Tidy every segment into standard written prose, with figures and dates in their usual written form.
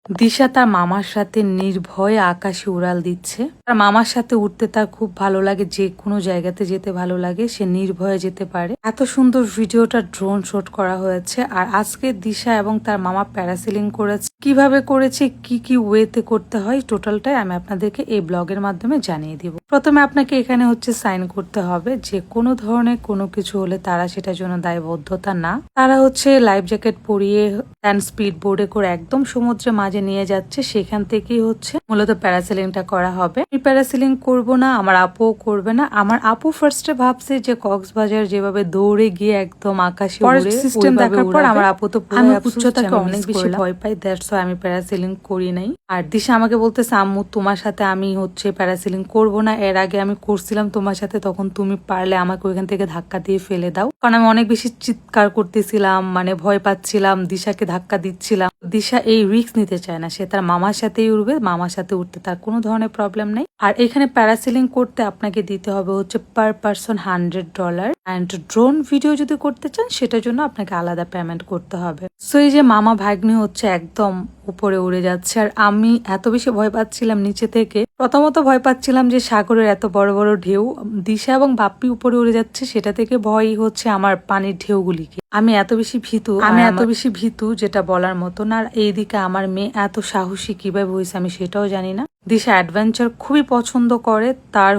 দিশা তার মামার সাথে নির্ভয়ে আকাশে উড়াল দিচ্ছে। তার মামার সাথে উঠতে তার খুব ভালো লাগে, যে কোনো জায়গাতে যেতে ভালো লাগে, সে নির্ভয়ে যেতে পারে। এত সুন্দর ভিডিওটা ড্রোন শুট করা হয়েছে। আর আজকে দিশা এবং তার মামা প্যারাসিলিং করেছে। কিভাবে করেছে, কি কি ওয়েতে করতে হয়, টোটালটাই আমি আপনাদেরকে এই ব্লগের মাধ্যমে জানিয়ে দিব। প্রথমে আপনাকে এখানে সাইন করতে হবে যে কোনো ধরনের কোনো কিছু হলে তারা সেটার জন্য দায়বদ্ধতা না। তারা লাইফ জ্যাকেট পরিয়ে অ্যান্ড স্পিড বোর্ডে করে একদম সমুদ্রের মাঝে নিয়ে যাচ্ছে। সেখান থেকেই মূলত প্যারাসিলিংটা করা হবে। আমি প্যারাসিলিং করব না, আমার আপুও করবে না। আমার আপু ফার্স্টে ভাবছে যে কক্সবাজার যেভাবে দৌড়ে গিয়ে একদম আকাশে উড়ে সিস্টেম দেখার পর আমার আপু তো আমি উচ্চতাকে অনেক বেশি ভয় পাই, দ্যাটস ওয়াই আমি প্যারাসিলিং করি নাই। আর দিশা আমাকে বলতেছে, আম্মু তোমার সাথে আমি প্যারাসিলিং করব না, এর আগে আমি করছিলাম তোমার সাথে, তখন তুমি পারলে আমাকে ওইখান থেকে ধাক্কা দিয়ে ফেলে দাও। কারণ আমি অনেক বেশি চিৎকার করতেছিলাম, মানে ভয় পাচ্ছিলাম, দিশাকে ধাক্কা দিচ্ছিলাম। দিশা এই রিস্ক নিতে চায় না, সে তার মামার সাথেই উঠবে, মামার সাথে উঠতে তার কোনো ধরনের প্রবলেম নেই। আর এখানে প্যারাসিলিং করতে আপনাকে দিতে হবে per person $100। And drone video যদি করতে চান সেটার জন্য আপনাকে আলাদা পেমেন্ট করতে হবে। সো এই যে মামা ভাগ্নি একদম উপরে উড়ে যাচ্ছে। আর আমি এত বেশি ভয় পাচ্ছিলাম নিচে থেকে। প্রথমত ভয় পাচ্ছিলাম যে সাগরের এত বড় বড় ঢেউ, দিশা এবং বাপ্পি উপরে উড়ে যাচ্ছে, সেটা থেকে ভয় আমার পানির ঢেউগুলিকে। আমি এত বেশি ভীতু যেটা বলার মতো না। আর এইদিকে আমার মেয়ে এত সাহসী কিভাবে হয়েছে আমি সেটাও জানি না। দিশা অ্যাডভেঞ্চার খুবই পছন্দ করে, তার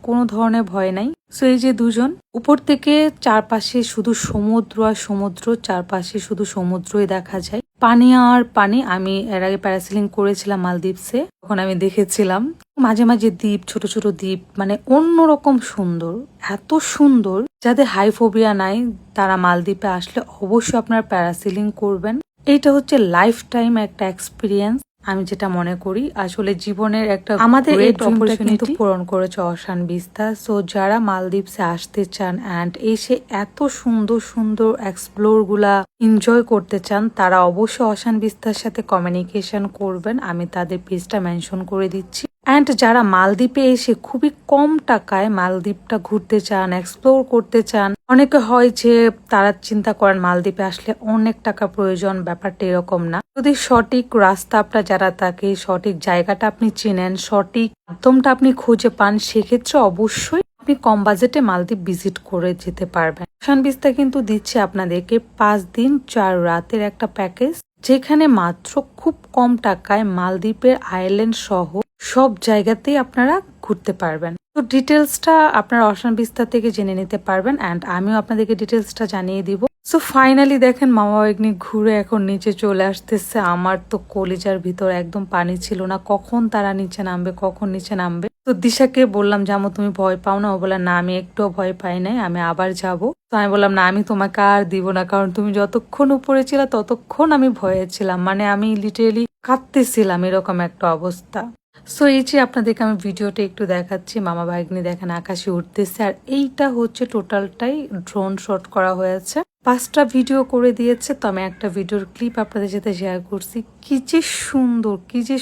কোনো ধরনের ভয় নাই। সো এই যে দুজন উপর থেকে, চারপাশে শুধু সমুদ্র আর সমুদ্র, চারপাশে শুধু সমুদ্রই দেখা যায়, পানি আর পানি। আমি এর আগে প্যারাসিলিং করেছিলাম মালদ্বীপসে, তখন আমি দেখেছিলাম মাঝে মাঝে দ্বীপ, ছোট ছোট দ্বীপ, মানে অন্যরকম সুন্দর, এত সুন্দর। যাদের হাইফোবিয়া নাই তারা মালদ্বীপে আসলে অবশ্যই আপনারা প্যারাসিলিং করবেন। এইটা লাইফ টাইম একটা এক্সপিরিয়েন্স। আমি যেটা মনে করি আসলে জীবনের একটা আমাদের এই ড্রিমটা কিন্তু পূরণ করেছে অশান বিস্তা। সো যারা মালদ্বীপসে আসতে চান অ্যান্ড এসে এত সুন্দর সুন্দর এক্সপ্লোর গুলা এনজয় করতে চান, তারা অবশ্যই অশান বিস্তার সাথে কমিউনিকেশন করবেন। আমি তাদের পেজটা মেনশন করে দিচ্ছি। অ্যান্ড যারা মালদ্বীপে এসে খুবই কম টাকায় মালদ্বীপটা ঘুরতে চান, এক্সপ্লোর করতে চান, অনেকে হয় যে তারা চিন্তা করেন মালদ্বীপে আসলে অনেক টাকা প্রয়োজন, ব্যাপারটা এরকম না। যদি সঠিক রাস্তা আপনার যারা থাকে, সঠিক জায়গাটা আপনি চেনেন, সঠিক মাধ্যমটা আপনি খুঁজে পান, সেক্ষেত্রে অবশ্যই আপনি কম বাজেটে মালদ্বীপ ভিজিট করে যেতে পারবেন। অশান বিস্তা কিন্তু দিচ্ছে আপনাদেরকে 5 দিন 4 রাতের একটা প্যাকেজ, যেখানে মাত্র খুব কম টাকায় মালদ্বীপের আইল্যান্ড সহ সব জায়গাতেই আপনারা ঘুরতে পারবেন। তো ডিটেলসটা আপনারা অশান বিস্তার থেকে জেনে নিতে পারবেন অ্যান্ড আমিও আপনাদেরকে ডিটেলসটা জানিয়ে দিব। সো ফাইনালি দেখেন মামা ভাগ্নি ঘুরে এখন নিচে চলে আসতেছে। আমার তো কলিজার ভিতর একদম পানি ছিল না, কখন তারা নিচে নামবে, কখন নিচে নামবে। তো দিশাকে বললাম জামো তুমি ভয় পাও না? ও বলে না, আমি একটুও ভয় পাই নাই, আমি আবার যাব। তো আমি বললাম না, আমি তোমাকে আর দিব না, কারণ তুমি যতক্ষণ উপরে ছিল ততক্ষণ আমি ভয়ে ছিলাম, মানে আমি লিটারেলি কাঁদতেছিলাম, এরকম একটা অবস্থা। সো এই যে আপনাদেরকে আমি ভিডিওটা একটু দেখাচ্ছি, মামা ভাগ্নি দেখেন আকাশে উঠতেছে। আর এইটা টোটালটাই ড্রোন শট করা হয়েছে। 5টা ভিডিও করে দিয়েছে, তো আমি একটা ভিডিওর ক্লিপ আপনাদের সাথে শেয়ার করছি। কি যে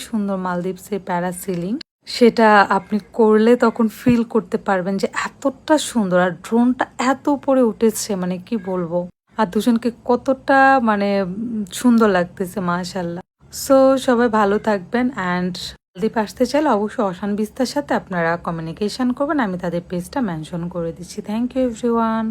সুন্দর মালদ্বীপসের প্যারাসিলিং, সেটা আপনি করলে তখন ফিল করতে পারবেন যে এতটা সুন্দর। আর ড্রোনটা এত উপরে উঠেছে, মানে কি বলবো, আর দুজনকে কতটা মানে সুন্দর লাগতেছে, মাশাআল্লাহ। সো সবাই ভালো থাকবেন অ্যান্ড মালদ্বীপ আসতে চাইলে অবশ্যই অশান বিস্তার সাথে আপনারা কমিউনিকেশন করবেন। আমি তাদের পেজটা মেনশন করে দিচ্ছি। Thank you everyone.